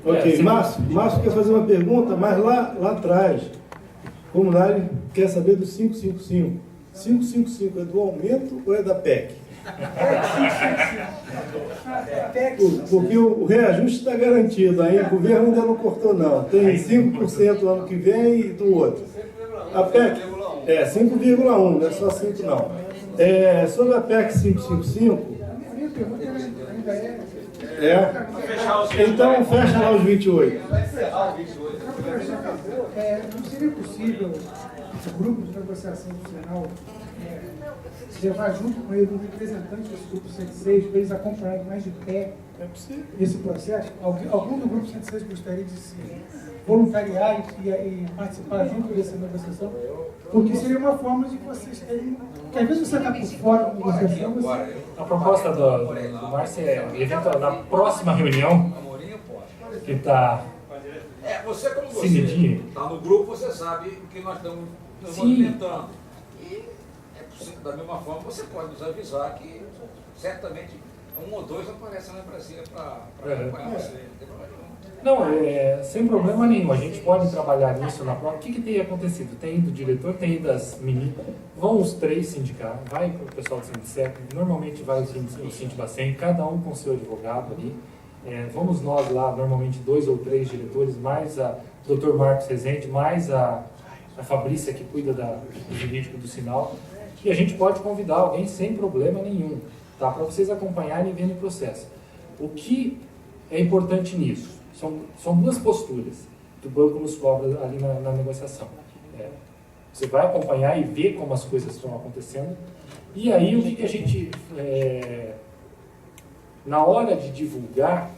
Ok, Márcio quer fazer uma pergunta, mas lá atrás, o comundário quer saber do 555. 555 é do aumento ou é da PEC? Porque o reajuste está garantido, aí o governo ainda não cortou não. Tem 5% no ano que vem e do outro. A PEC é 5,1, não é só 5 não. Sobre a PEC 555, então fecha lá os 28. Não seria possível o grupo de negociação do Senado levar junto com ele um representante desse grupo 106 para eles acompanharem mais de pé esse processo? Algum do grupo 106 gostaria de se voluntariar e participar junto dessa negociação? Porque seria uma forma de vocês terem... Porque às vezes você está por fora da negociação... A proposta do Márcio é, na próxima reunião, que está... Você como você está no grupo, você sabe o que nós estamos movimentando. E da mesma forma, você pode nos avisar que certamente um ou dois aparecem lá em Brasília para acompanhar você. Não, sem problema nenhum. A gente pode trabalhar nisso na prova. O que tem acontecido? Tem ido o diretor, tem ido as meninas, vão os três sindicar, vai para o pessoal do Sindicep, normalmente vai o Sindibacen, cada um com seu advogado ali. Vamos nós lá, normalmente 2 ou 3 diretores, mais a Dr. Marcos Rezende, mais a Fabrícia, que cuida do jurídico do Sinal, e a gente pode convidar alguém sem problema nenhum, tá? Para vocês acompanharem e verem o processo. O que é importante nisso? São duas posturas que o banco nos cobra ali na negociação. Você vai acompanhar e ver como as coisas estão acontecendo, e aí o que a gente... na hora de divulgar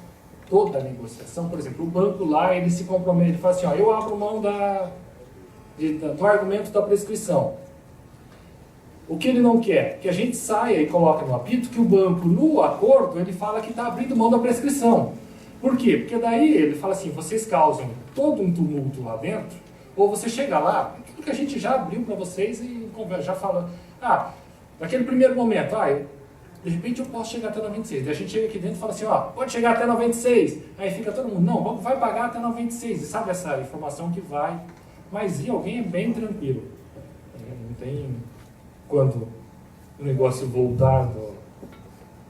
toda a negociação, por exemplo, o banco lá, ele se compromete, ele fala assim, eu abro mão do argumento da prescrição. O que ele não quer? Que a gente saia e coloque no apito que o banco, no acordo, ele fala que está abrindo mão da prescrição. Por quê? Porque daí ele fala assim, vocês causam todo um tumulto lá dentro, ou você chega lá, aquilo que a gente já abriu para vocês e já fala, naquele primeiro momento, de repente eu posso chegar até 96. Daí a gente chega aqui dentro e fala assim, pode chegar até 96. Aí fica todo mundo, não, vai pagar até 96. E sabe essa informação que vai. Mas ir alguém é bem tranquilo. Não tem quando o negócio voltar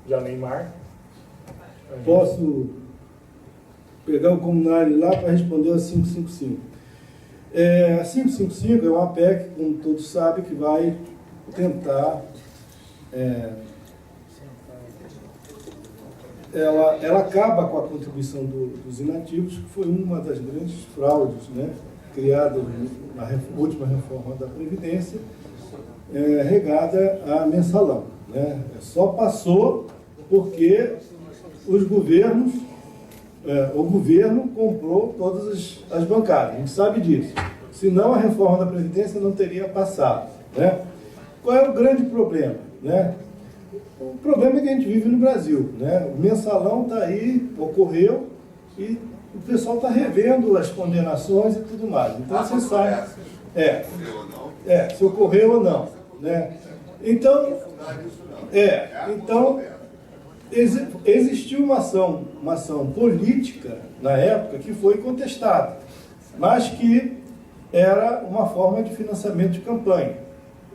de Neymar. Posso pegar o comunário lá para responder a 555. A 555 é uma PEC, como todos sabem, que vai tentar... Ela acaba com a contribuição dos inativos, que foi uma das grandes fraudes, criadas na última reforma da Previdência, regada a mensalão. Só passou porque o governo comprou todas as bancadas, a gente sabe disso. Senão a reforma da Previdência não teria passado. Qual é o grande problema? O problema é que a gente vive no Brasil. O mensalão está aí, ocorreu, e o pessoal está revendo as condenações e tudo mais. Então você sabe se ocorreu ou não. Então existiu uma ação política na época que foi contestada, mas que era uma forma de financiamento de campanha.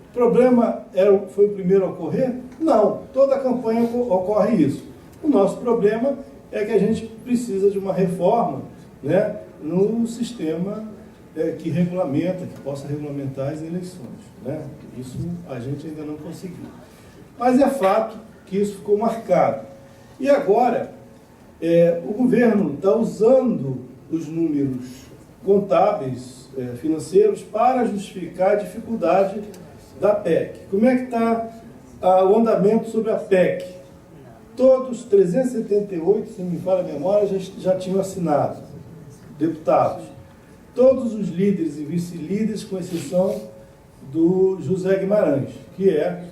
O problema foi o primeiro a ocorrer? Não, toda a campanha ocorre isso. O nosso problema é que a gente precisa de uma reforma no sistema que regulamenta, que possa regulamentar as eleições. Isso a gente ainda não conseguiu. Mas é fato que isso ficou marcado. E agora, o governo está usando os números contábeis, financeiros, para justificar a dificuldade da PEC. Como é que está o andamento sobre a PEC? Todos, 378, se não me falha a memória, já tinham assinado, deputados. Todos os líderes e vice-líderes, com exceção do José Guimarães, que é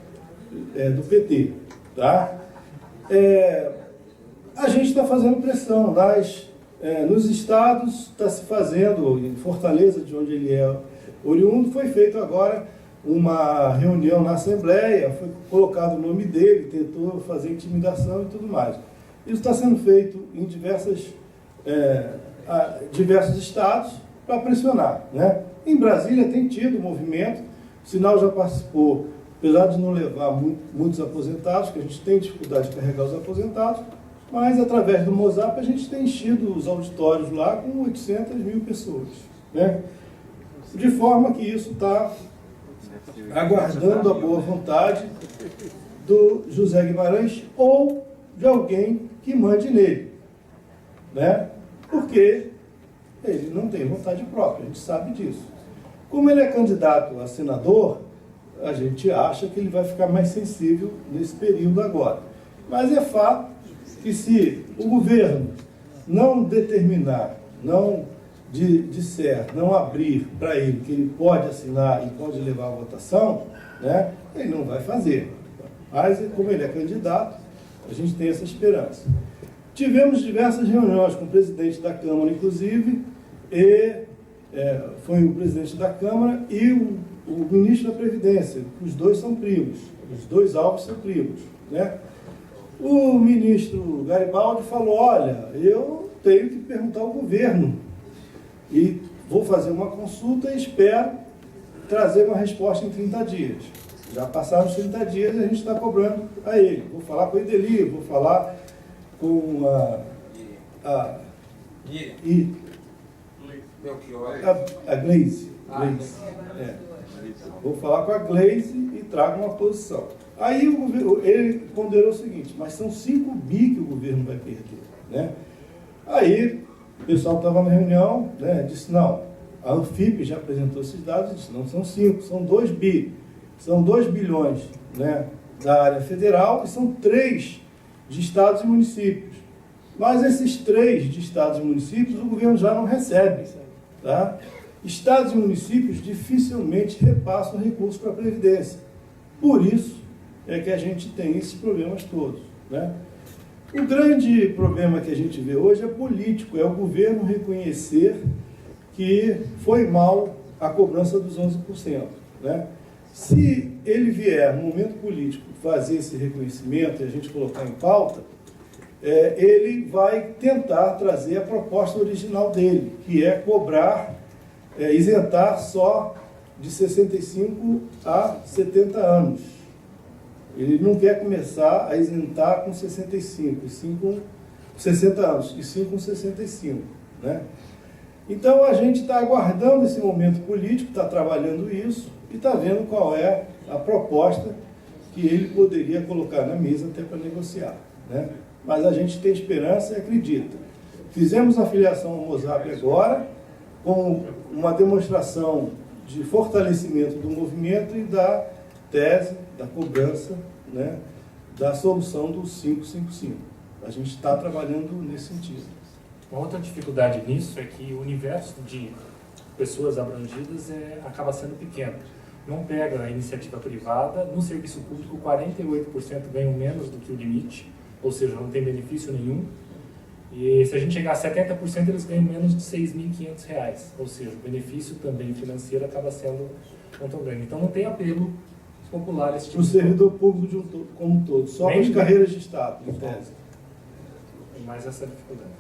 do PT. Tá? A gente está fazendo pressão. Nos estados está se fazendo, em Fortaleza, de onde ele é oriundo, foi feito agora uma reunião na Assembleia, foi colocado o nome dele, tentou fazer intimidação e tudo mais. Isso está sendo feito em diversas diversos estados para pressionar, né? Em Brasília tem tido movimento, o Sinal já participou, apesar de não levar muitos aposentados, que a gente tem dificuldade de carregar os aposentados, mas através do Mozap a gente tem enchido os auditórios lá com 800 mil pessoas, né? De forma que isso está aguardando a boa vontade do José Guimarães ou de alguém que mande nele, né? Porque ele não tem vontade própria, a gente sabe disso. Como ele é candidato a senador, a gente acha que ele vai ficar mais sensível nesse período agora. Mas é fato que se o governo não determinar, não disser, não abrir para ele que ele pode assinar e pode levar à votação, né, ele não vai fazer. Mas, como ele é candidato, a gente tem essa esperança. Tivemos diversas reuniões com o presidente da Câmara, inclusive, e foi o presidente da Câmara e o ministro da Previdência. Os dois são primos, os dois Alves são primos, né? O ministro Garibaldi falou, olha, eu tenho que perguntar ao governo e vou fazer uma consulta e espero trazer uma resposta em 30 dias. Já passaram os 30 dias e a gente está cobrando a ele. Vou falar com o Ideli, vou falar com a Gleisi. Vou falar com a Gleisi e trago uma posição. Aí ele ponderou o seguinte, mas são 5 bi que o governo vai perder, né? Aí o pessoal estava na reunião, né, disse, não, a Anfip já apresentou esses dados, disse, não são 5, são 2 bi. São 2 bilhões, né, da área federal e são 3 de estados e municípios. Mas esses 3 de estados e municípios o governo já não recebe, tá? Estados e municípios dificilmente repassam recursos para a Previdência. Por isso é que a gente tem esses problemas todos, né? O grande problema que a gente vê hoje é político, é o governo reconhecer que foi mal a cobrança dos 11%, né? Se ele vier, no momento político, fazer esse reconhecimento e a gente colocar em pauta, ele vai tentar trazer a proposta original dele, que é cobrar, isentar só de 65 a 70 anos. Ele não quer começar a isentar com 65, e sim com 60 anos, e sim com 65, né? Então a gente está aguardando esse momento político, está trabalhando isso, e está vendo qual é a proposta que ele poderia colocar na mesa até para negociar, né? Mas a gente tem esperança e acredita. Fizemos a filiação ao Mozap agora, com uma demonstração de fortalecimento do movimento e da tese, da cobrança, né, da solução do 555. A gente está trabalhando nesse sentido. Uma outra dificuldade nisso é que o universo de pessoas abrangidas acaba sendo pequeno. Não pega a iniciativa privada, no serviço público 48% ganham menos do que o limite, ou seja, não tem benefício nenhum. E se a gente chegar a 70%, eles ganham menos de R$ 6.500, ou seja, o benefício também financeiro acaba sendo não tão grande. Então não tem apelo popular esse tipo o servidor público como um todo, só as carreiras de Estado, em tese. Tem mais essa dificuldade.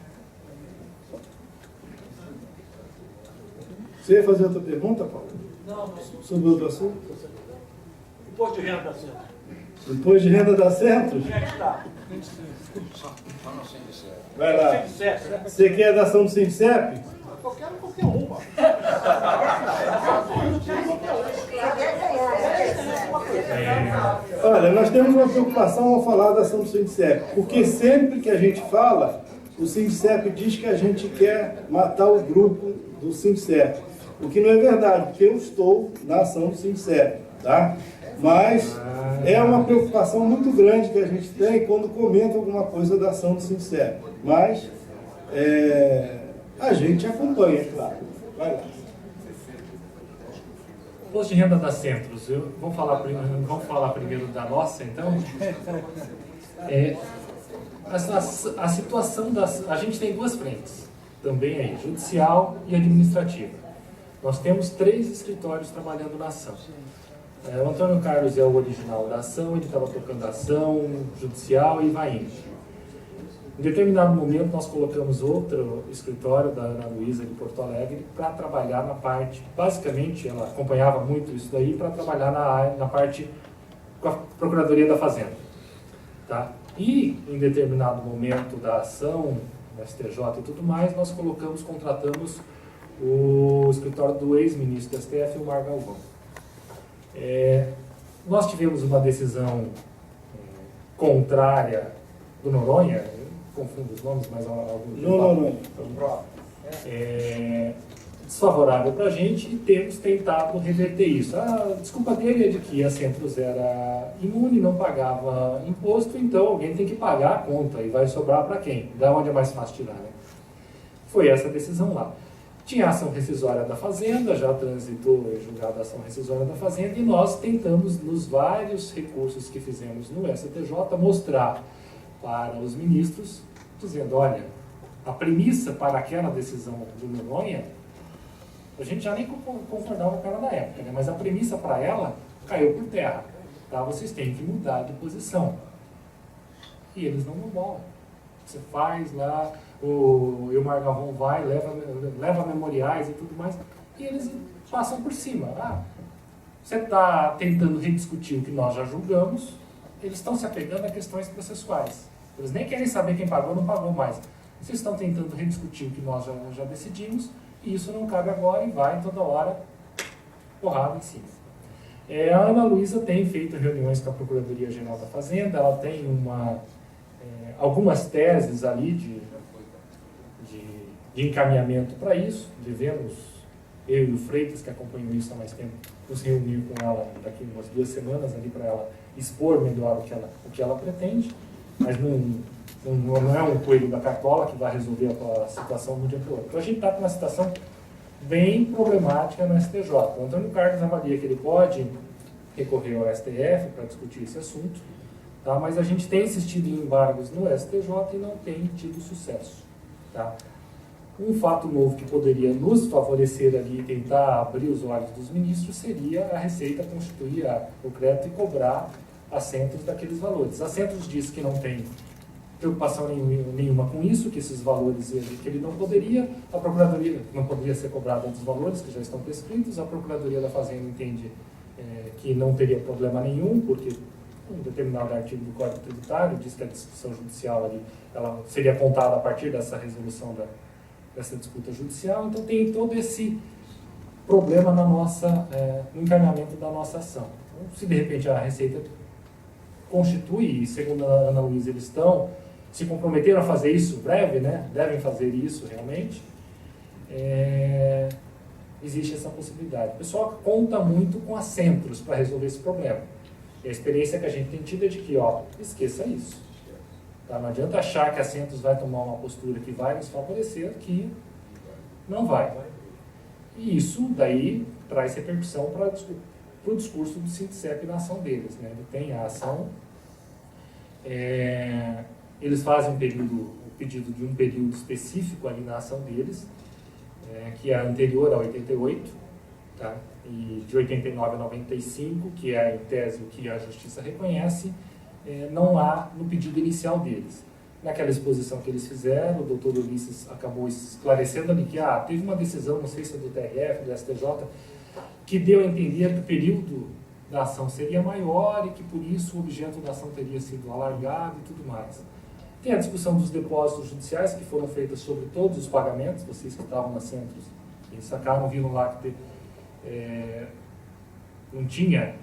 Você ia fazer outra pergunta, Paulo? Não. Sobre outro assunto? Imposto de renda da Centro. Imposto de renda da Centro? Como é que está? Vai lá. Você quer a dação do Sindicep? Eu quero qualquer uma. Olha, nós temos uma preocupação ao falar da ação do Sindicep, porque sempre que a gente fala, o Sindicep diz que a gente quer matar o grupo do Sindicep, o que não é verdade, porque eu estou na ação do Sindicep, tá? Mas é uma preocupação muito grande que a gente tem quando comenta alguma coisa da ação do Sindicep. Mas a gente acompanha, claro. Vai lá. Imposto de renda das Centros, vamos falar primeiro da nossa, então. A situação a gente tem 2 frentes, também aí, judicial e administrativa. Nós temos 3 escritórios trabalhando na ação. O Antônio Carlos é o original da ação, ele estava tocando a ação judicial e vai indo. Em determinado momento, nós colocamos outro escritório da Ana Luísa de Porto Alegre para trabalhar na parte, basicamente, ela acompanhava muito isso daí, para trabalhar na parte com a Procuradoria da Fazenda. Tá? E, em determinado momento da ação, da STJ e tudo mais, nós contratamos o escritório do ex-ministro do STF, o Mar Galvão. Nós tivemos uma decisão contrária do Noronha, eu confundo os nomes, mas Noronha. Desfavorável para a gente, e temos tentado reverter isso. A desculpa dele é de que a Centros era imune, não pagava imposto, então alguém tem que pagar a conta, e vai sobrar para quem? Da onde é mais fácil tirar, né? Foi essa a decisão lá. Tinha a ação rescisória da Fazenda, já transitou em julgado a ação rescisória da Fazenda, e nós tentamos, nos vários recursos que fizemos no STJ, mostrar para os ministros, dizendo, olha, a premissa para aquela decisão do Noronha, a gente já nem concordava com ela na época, né? Mas a premissa para ela caiu por terra. Tá? Vocês têm que mudar de posição. E eles não mudam. Você faz lá, o Elmar Galvão vai, leva memoriais e tudo mais, e eles passam por cima. Você está tentando rediscutir o que nós já julgamos, eles estão se apegando a questões processuais. Eles nem querem saber quem pagou ou não pagou mais. Vocês estão tentando rediscutir o que nós já decidimos, e isso não cabe agora, e vai toda hora porrada em cima. A Ana Luísa tem feito reuniões com a Procuradoria-Geral da Fazenda, ela tem algumas teses ali de encaminhamento para isso. Devemos, eu e o Freitas, que acompanham isso há mais tempo, nos reunir com ela daqui umas 2 semanas ali para ela expor melhor o que ela pretende, mas não é um coelho da cartola que vai resolver a situação de um dia para o outro. Então a gente está com uma situação bem problemática no STJ. O Antônio Carlos avalia que ele pode recorrer ao STF para discutir esse assunto, tá? Mas a gente tem insistido em embargos no STJ e não tem tido sucesso. Tá? Um fato novo que poderia nos favorecer ali e tentar abrir os olhos dos ministros seria a Receita constituir o crédito e cobrar a Centros daqueles valores. A Centros diz que não tem preocupação nenhuma com isso, que esses valores que ele não poderia, a Procuradoria não poderia ser cobrada dos valores que já estão prescritos, a Procuradoria da Fazenda entende que não teria problema nenhum, porque um determinado artigo do Código Tributário diz que a discussão judicial ali, ela seria contada a partir dessa resolução dessa disputa judicial, então tem todo esse problema no encaminhamento da nossa ação. Então, se de repente a Receita constitui, e segundo a Ana Luísa eles se comprometeram a fazer isso breve, né? Devem fazer isso realmente, existe essa possibilidade. O pessoal conta muito com a Centros para resolver esse problema. E a experiência que a gente tem tido é de que, esqueça isso. Tá? Não adianta achar que a Centros vai tomar uma postura que vai nos favorecer, que não vai. E isso daí traz repercussão para o discurso do Sintecep na ação deles. Né? Ele tem a ação, eles fazem o pedido de um período específico ali na ação deles, que é anterior a 88, tá? E de 89 a 95, que é em tese o que a Justiça reconhece, não há no pedido inicial deles. Naquela exposição que eles fizeram, o doutor Ulisses acabou esclarecendo ali que teve uma decisão, não sei se é do TRF, do STJ, que deu a entender que o período da ação seria maior e que por isso o objeto da ação teria sido alargado e tudo mais. Tem a discussão dos depósitos judiciais que foram feitos sobre todos os pagamentos, vocês que estavam na Centros e sacaram, viram lá que não tinha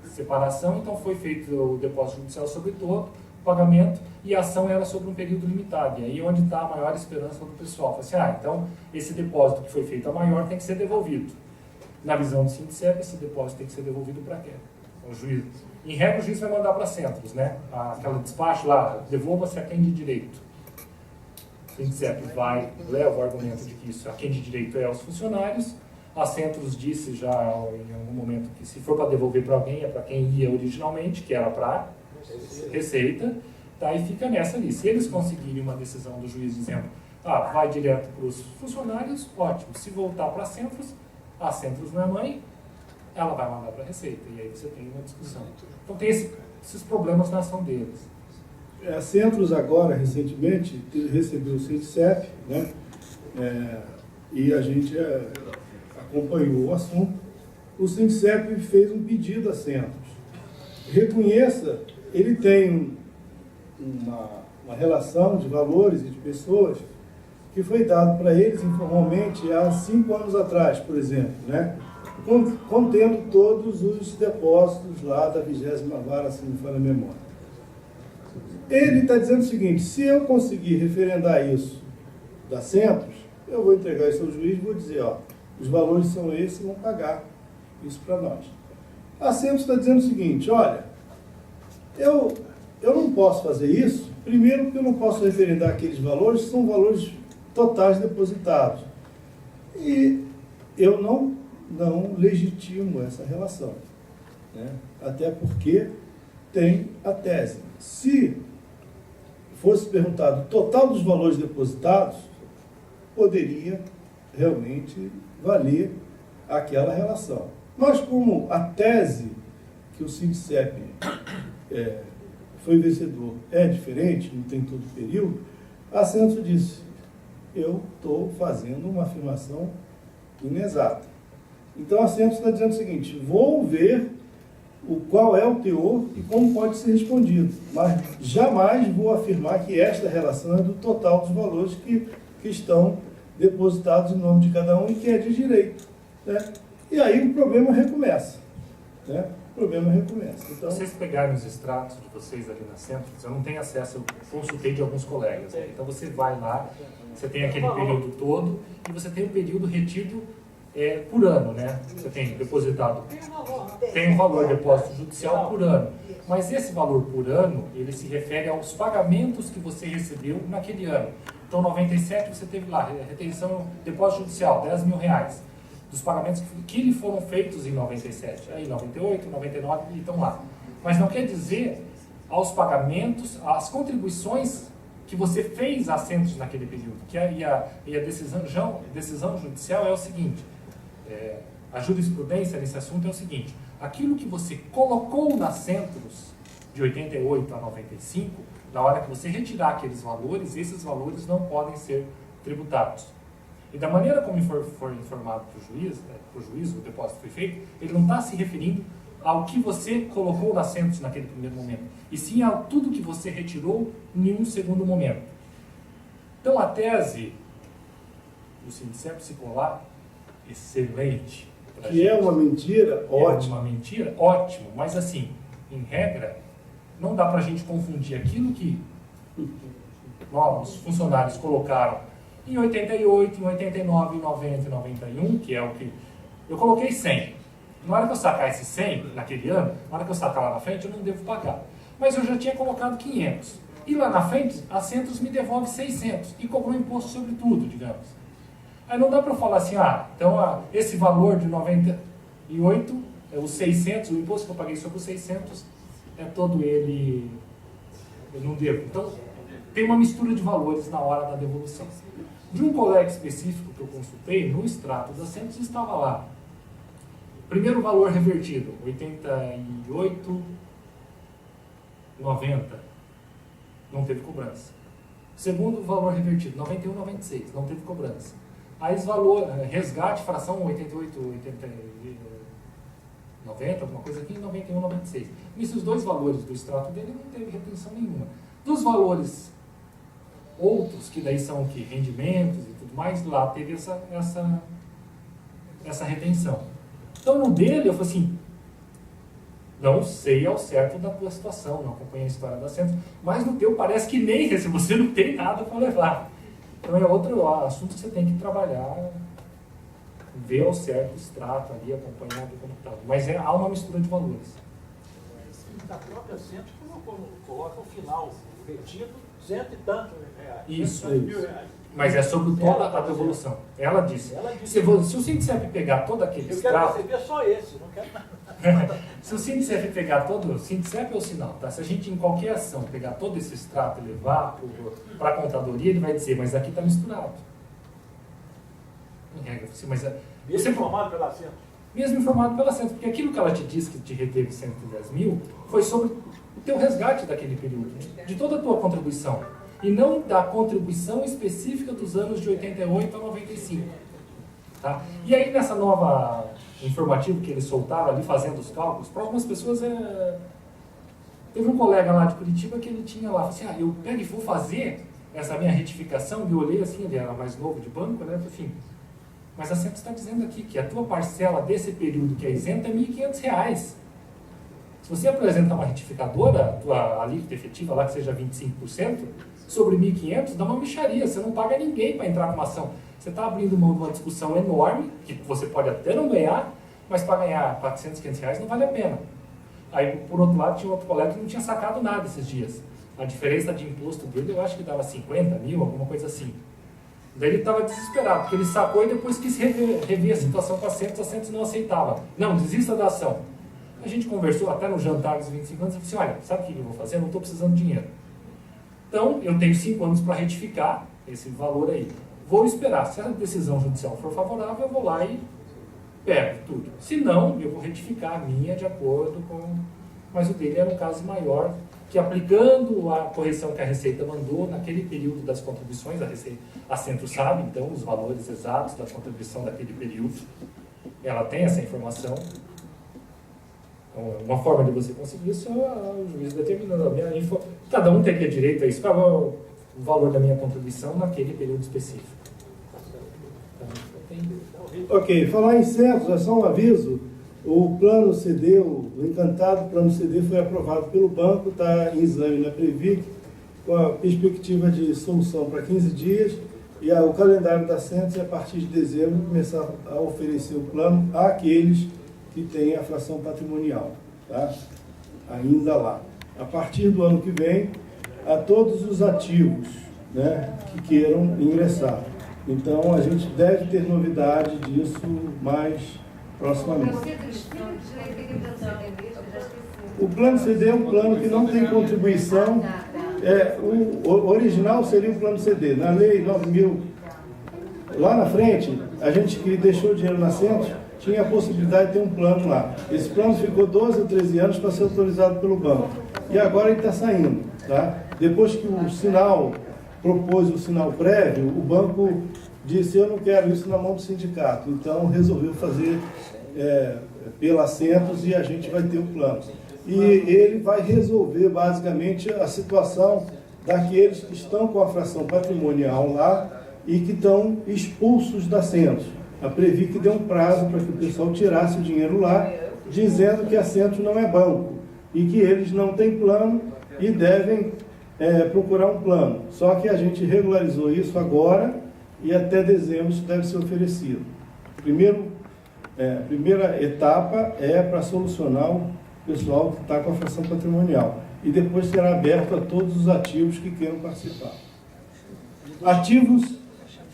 separação, então foi feito o depósito judicial sobre todo o pagamento e a ação era sobre um período limitado. E aí onde está a maior esperança do pessoal. Fala assim, então esse depósito que foi feito a maior tem que ser devolvido. Na visão do Sintecep, esse depósito tem que ser devolvido para quem? O juiz. Em regra, o juiz vai mandar para Centros, né? Aquela despacho lá, devolva-se a quem de direito. O Sintecep leva o argumento de que isso a quem de direito é aos funcionários. A Centros disse já em algum momento que se for para devolver para alguém é para quem ia originalmente, que era para Receita, tá? E fica nessa ali. Se eles conseguirem uma decisão do juiz dizendo vai direto para os funcionários, ótimo. Se voltar para a Centros não é mãe, ela vai mandar para a Receita. E aí você tem uma discussão. Então tem esses problemas na ação deles. A Centros agora, recentemente, recebeu o Sindicep, né? E a gente acompanhou o assunto. O Sindicep fez um pedido a Centros. Reconheça, ele tem uma relação de valores e de pessoas que foi dado para eles informalmente há 5 anos atrás, por exemplo, né? Contendo todos os depósitos lá da 20ª vara, se não me falha a memória. Ele está dizendo o seguinte: se eu conseguir referendar isso da Centros, eu vou entregar isso ao juiz e vou dizer, ó, os valores são esses e vão pagar isso para nós. A Centros está dizendo o seguinte: olha, eu não posso fazer isso, primeiro porque eu não posso referendar aqueles valores, que são valores totais depositados. E eu não legitimo essa relação, né? Até porque tem a tese. Se fosse perguntado o total dos valores depositados, poderia realmente valer aquela relação. Mas como a tese que o Sindicep foi vencedor é diferente, não tem todo o período, a Centros disse: eu estou fazendo uma afirmação inexata. Então a Centros está dizendo o seguinte: vou ver qual é o teor e como pode ser respondido, mas jamais vou afirmar que esta relação é do total dos valores que estão depositados em nome de cada um e que é de direito, né? E aí o problema recomeça, né? O problema recomeça. Então, vocês pegarem os extratos de vocês ali na Centros, eu não tenho acesso, eu consultei de alguns colegas, né? Então você vai lá, você tem aquele período todo e você tem um período retido por ano, né? Você tem depositado, tem um valor de depósito judicial por ano, mas esse valor por ano, ele se refere aos pagamentos que você recebeu naquele ano. Então, 97 você teve lá, retenção, depósito judicial, R$10.000, dos pagamentos que lhe foram feitos em 97, aí 98, 99 estão lá. Mas não quer dizer aos pagamentos, às contribuições que você fez a Centros naquele período. E a decisão judicial é o seguinte: a jurisprudência nesse assunto é o seguinte: aquilo que você colocou na Centros de 88 a 95, na hora que você retirar aqueles valores, esses valores não podem ser tributados. E da maneira como foi informado para o juiz, o depósito foi feito, ele não está se referindo ao que você colocou na Centros naquele primeiro momento, e sim a tudo que você retirou em um segundo momento. Então a tese do Sindicep Cicolar, excelente. Que é uma mentira, ótimo. É uma mentira, ótimo, mas assim, em regra, não dá para a gente confundir aquilo que os funcionários colocaram em 88, em 89, em 90, em 91, que é o que... Eu coloquei 100. Na hora que eu sacar esse 100, naquele ano, na hora que eu sacar lá na frente, eu não devo pagar. Mas eu já tinha colocado 500. E lá na frente, a Centros me devolve 600 e cobrou imposto sobre tudo, digamos. Aí não dá para eu falar assim: então esse valor de 98, os 600, o imposto que eu paguei sobre os 600, é todo ele, eu não devo. Então, tem uma mistura de valores na hora da devolução. De um colega específico que eu consultei, no extrato da Centros estava lá: primeiro valor revertido, 88, 90, não teve cobrança. Segundo valor revertido, 91, 96, não teve cobrança. Aí esse valor, resgate, fração 88, 90, alguma coisa aqui, 91, 96. Nesses dois valores do extrato dele não teve retenção nenhuma. Dos valores outros, que daí são o quê? Rendimentos e tudo mais, lá teve essa retenção. Então no dele eu falei assim: não sei ao certo da tua situação, não acompanhei a história da Centros, mas no teu parece que nem se você não tem nada para levar. Então é outro assunto que você tem que trabalhar, ver ao certo o extrato ali, acompanhar do computador. Mas há uma mistura de valores. Da própria Centros coloca o final retido, cento e tanto reais. Isso. R$100.000. Mas é sobre toda a devolução. Ela disse. Se o Sindicep pegar todo aquele Eu extrato... quero receber só esse, não quero nada. Se o Sindicep pegar todo... O Sindicep é o sinal, tá? Se a gente, em qualquer ação, pegar todo esse extrato e levar para a contadoria, ele vai dizer: mas aqui está misturado. Em regra, mas... Mesmo formado pela Centros. mesmo informado pela Centro, porque aquilo que ela te disse que te reteve 110 mil foi sobre o teu resgate daquele período, de toda a tua contribuição, e não da contribuição específica dos anos de 88 a 95. Tá? E aí, nessa nova informativo que eles soltaram ali, fazendo os cálculos, para algumas pessoas Teve um colega lá de Curitiba que ele tinha lá, falou assim, eu pego e vou fazer essa minha retificação, e eu olhei assim, ele era mais novo de banco, né, enfim, mas a Centro está dizendo aqui que a tua parcela desse período que é isenta é R$ 1.500. Se você apresentar uma retificadora, a tua alíquota efetiva lá que seja 25%, sobre 1.500, dá uma mixaria, você não paga ninguém para entrar numa ação. Você está abrindo mão de uma discussão enorme, que você pode até não ganhar, mas para ganhar 400, 500 reais não vale a pena. Aí, por outro lado, tinha outro colega que não tinha sacado nada esses dias. A diferença de imposto dele, eu acho que dava 50 mil, alguma coisa assim. Daí ele estava desesperado, porque ele sacou e depois quis rever a situação com a Centro não aceitava. Não, desista da ação. A gente conversou até no jantar dos 25 anos, e falou assim, olha, sabe o que eu vou fazer? Eu não estou precisando de dinheiro. Então, eu tenho 5 anos para retificar esse valor aí. Vou esperar. Se a decisão judicial for favorável, eu vou lá e pego tudo. Se não, eu vou retificar a minha de acordo com... Mas o dele era um caso maior, que aplicando a correção que a Receita mandou naquele período das contribuições, a Centro sabe, então, os valores exatos da contribuição daquele período, ela tem essa informação. Então, uma forma de você conseguir isso é o juiz determinando. Cada um teria direito a isso. Qual é o valor da minha contribuição naquele período específico? Ok, falar em Centros, é só um aviso. O plano CD, o encantado plano CD foi aprovado pelo banco, está em exame na Previc, com a perspectiva de solução para 15 dias, e o calendário da Centros é a partir de dezembro começar a oferecer o plano àqueles que têm a fração patrimonial, tá? Ainda lá. A partir do ano que vem, a todos os ativos, né, que queiram ingressar. Então, a gente deve ter novidade disso mais proximamente. O plano CD é um plano que não tem contribuição. O original seria o plano CD. Na lei 9.000, lá na frente, a gente que deixou o dinheiro na Centro, tinha a possibilidade de ter um plano lá. Esse plano ficou 12 ou 13 anos para ser autorizado pelo banco. E agora ele está saindo. Tá? Depois que o sinal propôs o sinal prévio, o banco disse, eu não quero isso na mão do sindicato. Então, resolveu fazer pela Centros e a gente vai ter o plano. E ele vai resolver, basicamente, a situação daqueles que estão com a fração patrimonial lá e que estão expulsos da Centros. A Previc deu um prazo para que o pessoal tirasse o dinheiro lá, dizendo que a Centros não é banco e que eles não têm plano e devem procurar um plano. Só que a gente regularizou isso agora e até dezembro isso deve ser oferecido. Primeira etapa é para solucionar o pessoal que está com a fração patrimonial. E depois será aberto a todos os ativos que queiram participar. Ativos,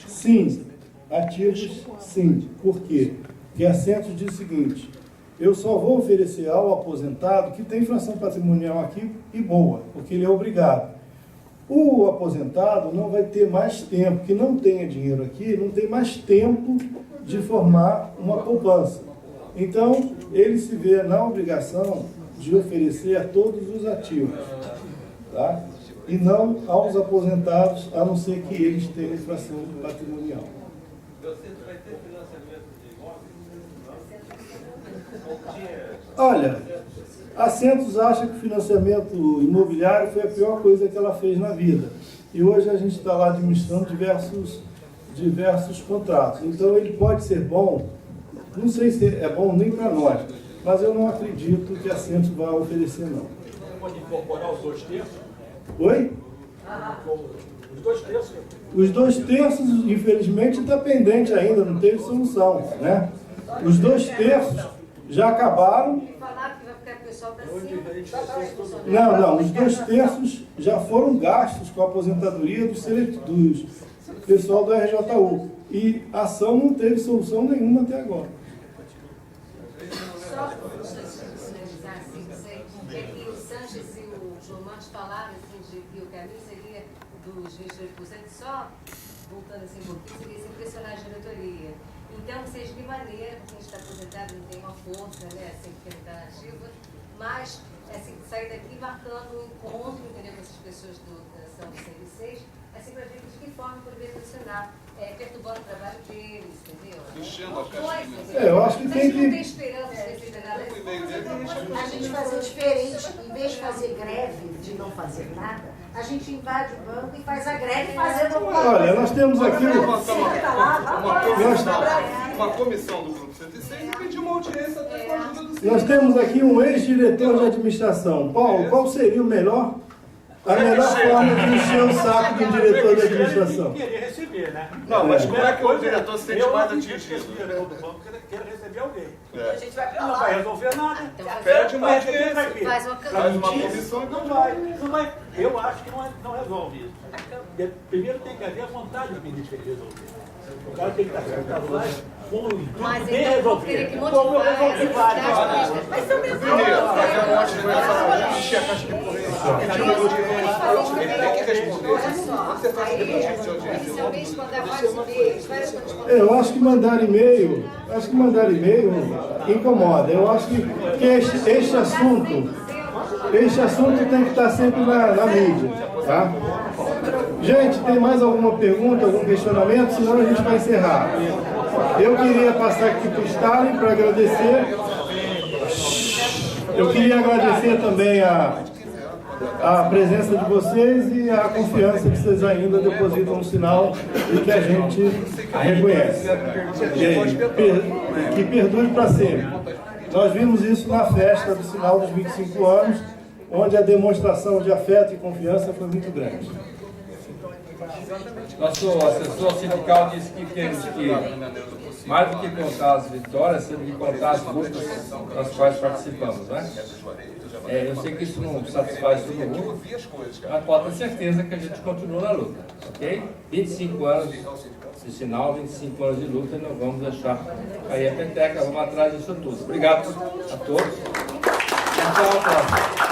sim. Ativos, sim. Por quê? Porque a Centros diz o seguinte, eu só vou oferecer ao aposentado que tem fração patrimonial aqui e boa, porque ele é obrigado. O aposentado não vai ter mais tempo, que não tenha dinheiro aqui, não tem mais tempo de formar uma poupança. Então, ele se vê na obrigação de oferecer a todos os ativos, tá? E não aos aposentados, a não ser que eles tenham infração patrimonial. Olha, a Centros acha que o financiamento imobiliário foi a pior coisa que ela fez na vida. E hoje a gente está lá administrando diversos contratos. Então ele pode ser bom, não sei se é bom nem para nós, mas eu não acredito que a Centros vai oferecer, não. Pode incorporar os 2/3? Oi? Os 2/3. Os 2/3, infelizmente, está pendente ainda, não teve solução, né? Os 2/3 já acabaram. Não, os 2/3 já foram gastos com a aposentadoria do pessoal do RJU. E a ação não teve solução nenhuma até agora. Só para finalizar, assim, é que o Sanches e o João Martins falaram assim, de que o caminho seria dos 28%, só voltando assim um pouquinho, seria se pressionar a diretoria. Então, seja de maneira, porque a gente está aposentado, não tem uma força, né, assim, porque não está ativa, mas assim, sair daqui marcando um encontro, entendeu, com essas pessoas da ação do CR6, assim, para ver de que forma poderia funcionar, perturbando o trabalho deles, entendeu? Eu acho que tem não tem que... esperança de receber nada. A gente fazer diferente, em vez de fazer greve, de não fazer nada, a gente invade o banco e faz a greve fazendo alguma coisa. Olha, nós temos aqui... Uma comissão do Grupo 106 e pedir uma audiência até com a ajuda do Nós temos aqui um ex-diretor de administração. Paulo, qual seria a melhor forma de encher o saco de um diretor de administração? Querer receber, né? Não, mas como é que o diretor se sente mais atingido? O diretor do banco quer receber alguém. É. A gente vai pra Não lá. vai resolver nada. Pede uma Vai receber, audiência. vai ver. Faz uma Faz uma campanha. comissão e Não vai. Eu acho que não resolve isso. Primeiro tem que haver a vontade do ministro de resolver. O cara tem que estar sentado lá com o intuito Mas de então eu vou resolver. ter que Como eu motivar resolvi essas vários. atividades. Mas são Primeiro, fazer um monte de coisa, encher a caixa de correio. Tem que responder. Quando você faz depois de audiência, Inicialmente, mandar vários e-mails, várias coisas. Eu acho que mandar e-mail incomoda. Eu acho que este assunto tem que estar sempre na mídia, tá? Gente, tem mais alguma pergunta, algum questionamento? Senão a gente vai encerrar. Eu queria passar aqui para o Stalin para agradecer. Eu queria agradecer também a presença de vocês e a confiança que vocês ainda depositam no sinal e que a gente reconhece. Que perdure para sempre. Nós vimos isso na festa do sinal dos 25 anos, onde a demonstração de afeto e confiança foi muito grande. Nosso assessor sindical disse que temos que, mais do que contar as vitórias, temos que contar as lutas das quais participamos, né? Eu sei que isso não satisfaz todo mundo, mas pode ter certeza que a gente continua na luta, ok? 25 anos de sinal, 25 anos de luta, e não vamos deixar cair a peteca, vamos atrás disso tudo. Obrigado a todos. Até a próxima.